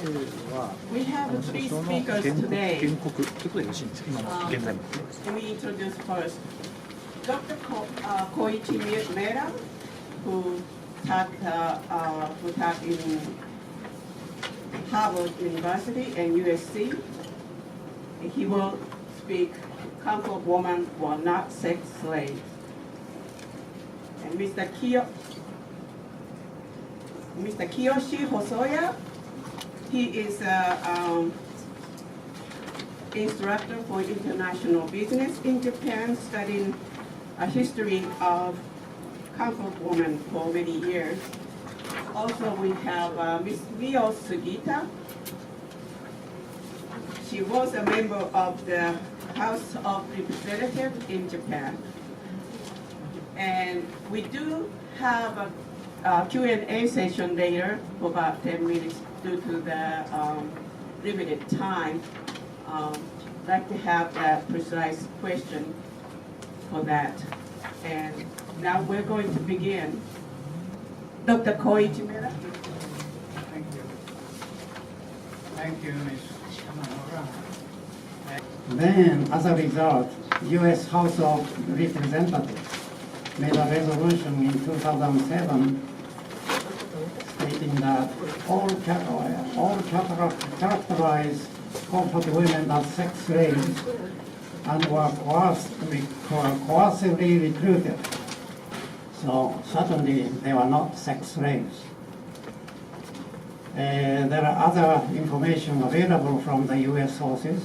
We have three speakers today. 原告ということでよろしいんですか、今の現在も。 Let me introduce first Dr. Koichi Mera, who taught in Harvard University and USC. He will speak, "Comfort Women Were Not Sex Slaves." And Mr. Kiyoshi Hosoya, he is an instructor for international business in Japan, studying a history of comfort women for many years. Also, we have Ms. Sugita. She was a member of the House of Representatives in Japan. And we do have a Q&A session later for about 10 minutes due to the limited time. I'd like to have a precise question for that. And now we're going to begin. Dr. Koichi Mera. Thank you, Ms. Imamura. Then, as a result, U.S. House of Representatives made a resolution in 2007 stating that all characterized comfort women as sex slaves and were coercively recruited. So certainly they were not sex slaves. There are other information available from the U.S. sources.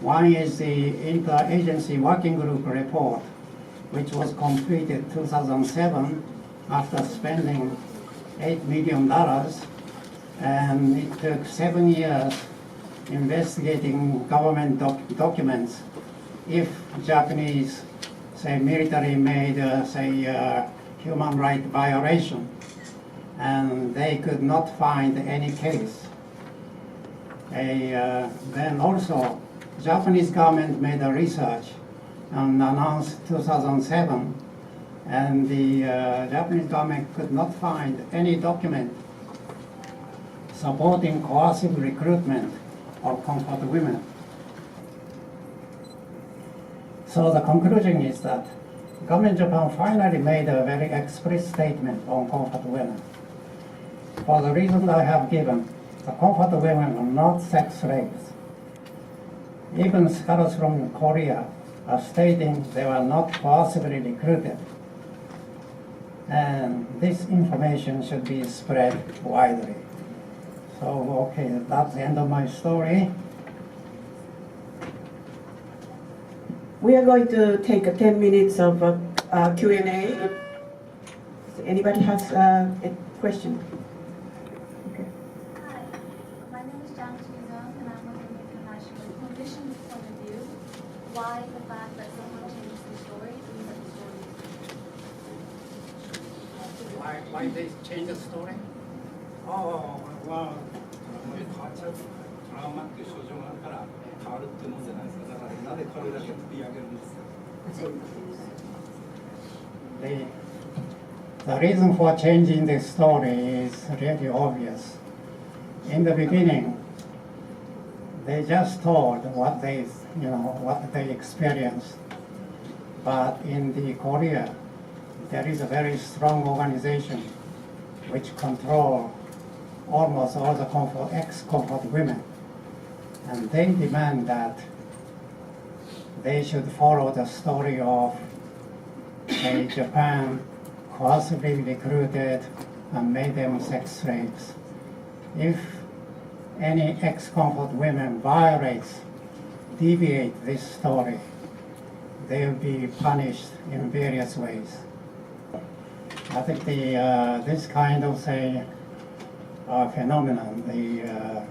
One is the Interagency Working Group report, which was completed 2007 after spending $8 million, and it took 7 years investigating government documents if Japanese, say, military made, human rights violation, and they could not find any case. Then also, Japanese government made a research and announced 2007, and the Japanese government could not find any document supporting coercive recruitment of comfort women. So the conclusion is that government Japan finally made a very explicit statement on comfort women. For the reasons I have given, the comfort women are not sex slaves. Even scholars from Korea are stating they were not coercively recruited. And this information should be spread widely. So, okay, that's the end of my story. We are going to take 10 minutes of Q&A. Anybody has a question? Okay. Hi, my name is Jang Ji-Zung, and I'm looking internationally. From a mission's point of view, why the fact that someone changes the story means that the story is Why they change the story? Oh, well, the reason for changing the story is really obvious. In the beginning, they just told what they experienced. But in the Korea, there is a very strong organization which control almost all the ex-comfort women. And they demand that they should follow the story of, say, Japan coercively recruited and made them sex slaves. If any ex-comfort women deviate this story, they will be punished in various ways. I think this kind of, phenomenon, the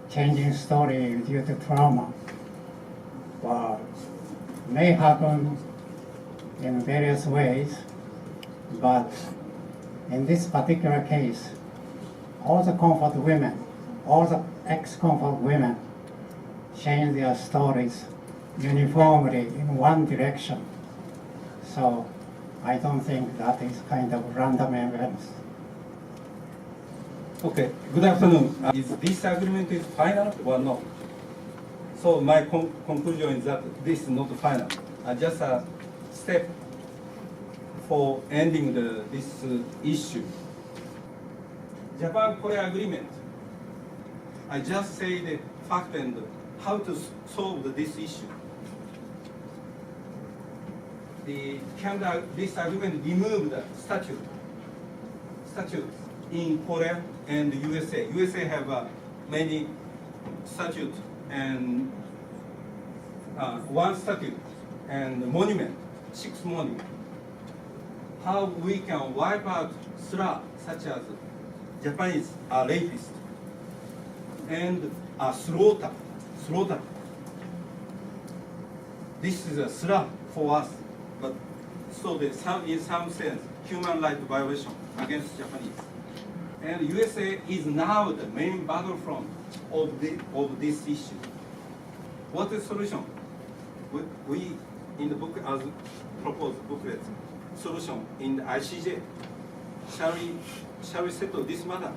changing story due to trauma, may happen in various ways, but in this particular case, all the ex-comfort women change their stories uniformly in one direction. So I don't think that is kind of random events. Okay, good afternoon. Is this agreement is final or no? So my conclusion is that this is not final. Just a step for ending this issue. Japan-Korea agreement. I just say the fact and how to solve this issue. This agreement remove the statutes in Korea and USA. USA have many statutes and one statute and monument, 6 monument. How we can wipe out slur such as Japanese are rapist and slaughter. This is a slur for us, but so in some sense human rights violation against Japanese. And USA is now the main battlefront of this issue. What is the solution? We in the book as proposed booklet solution in the ICJ. Shall we settle this matter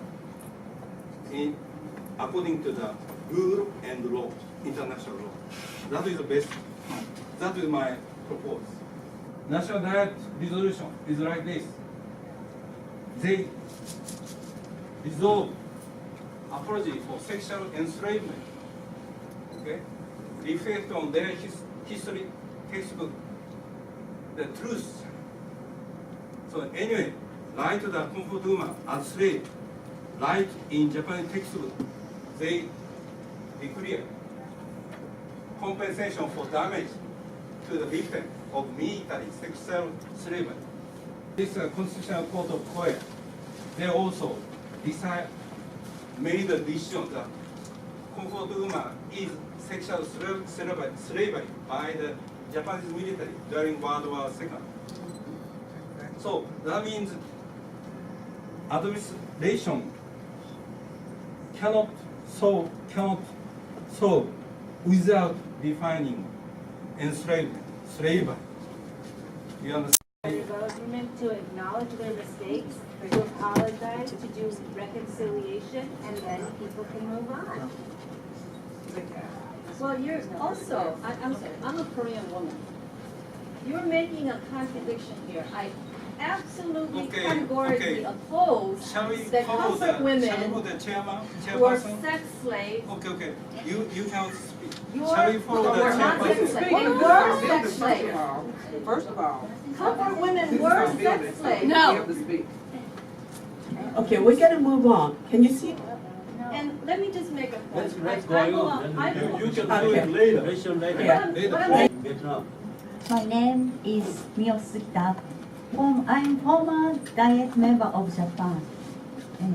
according to the rule and law, international law? That is the best. That is my proposal. National Diet resolution is like this. They resolve apology for sexual enslavement. Okay, reflect on their history textbook, the truth. So anyway, right to the comfort woman as slave, right in Japanese textbook, they declare compensation for damage to the victim of military sexual slavery. This Constitutional Court of Korea, they also made a decision that comfort woman is sexual slavery by the Japanese military during World War II. So that means administration cannot solve without defining enslavement, slavery. You understand? The government to acknowledge their mistakes, to apologize, to do reconciliation, and then people can move on. Well, you're also, I'm sorry, I'm a Korean woman. You're making a contradiction here. I absolutely categorically oppose Shall we that follow comfort women the who are chairperson? sex slaves. Okay. You can speak. You're Shall we follow the were not sex chairperson? slaves. And were sex slaves. First of all, Comfort women were sex slaves. you have to speak. Okay, we're gonna move on. Can you see? And let me just make a point. Let's go I belong- on. I You belong- can do Okay. it later. Later. Yeah. What I'm Vietnam. My name is Sugita. I'm former Diet member of Japan. 今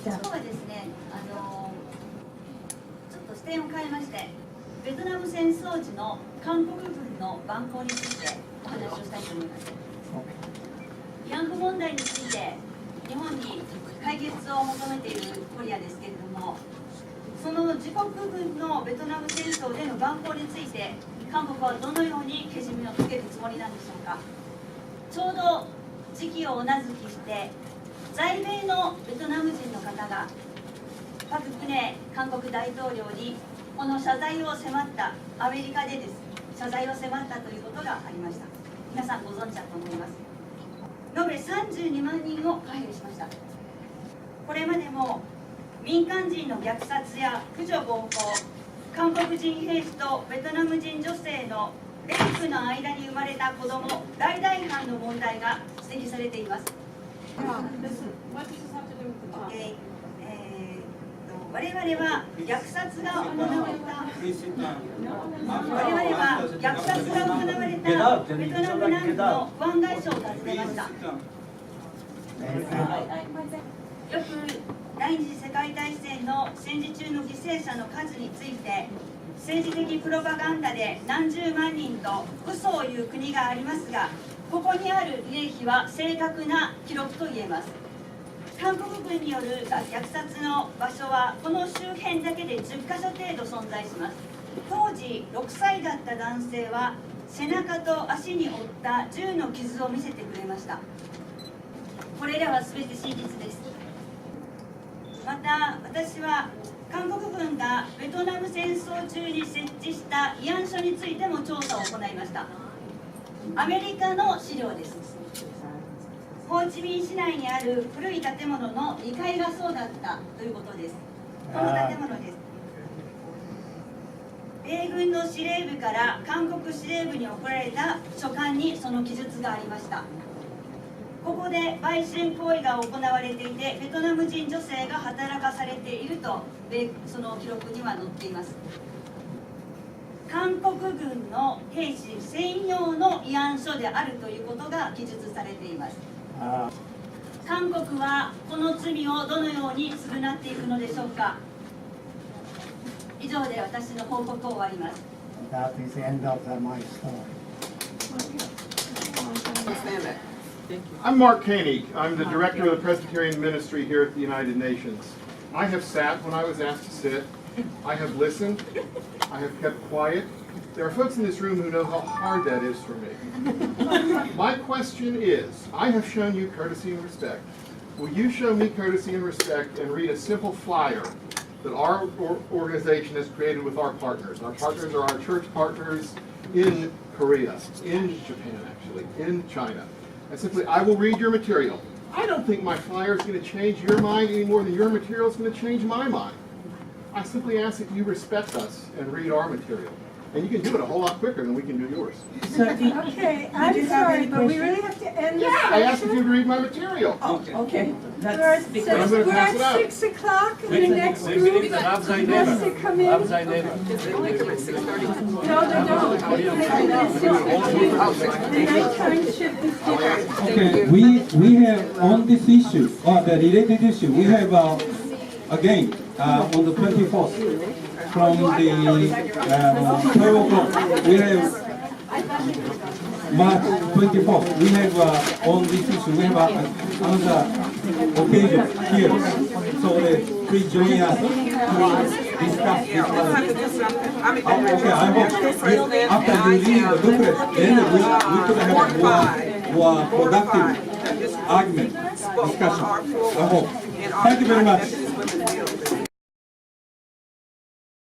日はですね、ちょっと視点を変えまして、ベトナム戦争時の韓国軍の蛮行についてお話をしたいと思います。慰安婦問題について日本に解決を求めているコリアですけれども、その自国軍のベトナム戦争での蛮行について韓国はどのようにけじめをつけるつもりなんでしょうか。ちょうど時期をお名付けして在米のベトナム人の方がパク・クネ韓国大統領にこの謝罪を迫ったアメリカでです謝罪を迫ったということがありました。皆さんご存知だと思います。延べ32万人を逮捕しました。これまでも民間人の虐殺や婦女暴行、韓国人兵士とベトナム人女性のレイプの間に生まれた子供大々犯の問題が指摘されています。我々は虐殺が行われたベトナム南部の湾外省を訪ねました。よく第二次世界大戦の戦時中の犠牲者の数について政治的プロパガンダで何十万人と嘘を言う国がありますが、ここにある慰霊碑は正確な記録と言えます。韓国軍による虐殺の場所はこの周辺だけで10カ所程度存在します。当時6歳だった男性は背中と足に負った銃の傷を見せてくれました。これらは全て真実です。また私は韓国軍がベトナム戦争中に設置した慰安所についても調査を行いました。アメリカの資料です。ホーチミン市内にある古い建物の2階がそうだったということです。この建物です。米軍の司令部から韓国司令部に送られた書簡にその記述がありました。ここで売春行為が行われていて、ベトナム人女性が働かされているとその記録には載っています。韓国軍の兵士専用の慰安所であるということが記述されています。韓国はこの罪をどのように償っていくのでしょうか。以上で私の報告を終わります。That is the end of my story. Understand that. Thank you. I'm Mark Koenig. I'm the director of the Presbyterian Ministry here at the United Nations. I have sat when I was asked to sit. I have listened. I have kept quiet. There are folks in this room who know how hard that is for me. My question is, I have shown you courtesy and respect. Will you show me courtesy and respect and read a simple flyer that our organization has created with our partners? Our partners are our church partners in Korea, in Japan actually, in China. And simply, I will read your material. I don't think my flyer is going to change your mind any more than your material is going to change my mind. I simply ask that you respect us and read our material. And you can do it a whole lot quicker than we can do yours. Okay, I'm sorry, but we really have to end this I asked session. you to read my material. Oh, okay. We're at That's six- I'm gonna we're pass at it out. 6 o'clock, and the next group has to come in. They make them at 6:30. No, they don't. The nighttime shift is different. Okay, we have on this issue, or the related issue, we have again on the 24th from the 12 o'clock. We have March 24th. We have on this issue. We have another occasion here. So please join us to discuss this matter. Okay, I hope after you read the booklet, then we could have more productive argument, discussion. I hope. Thank you very much.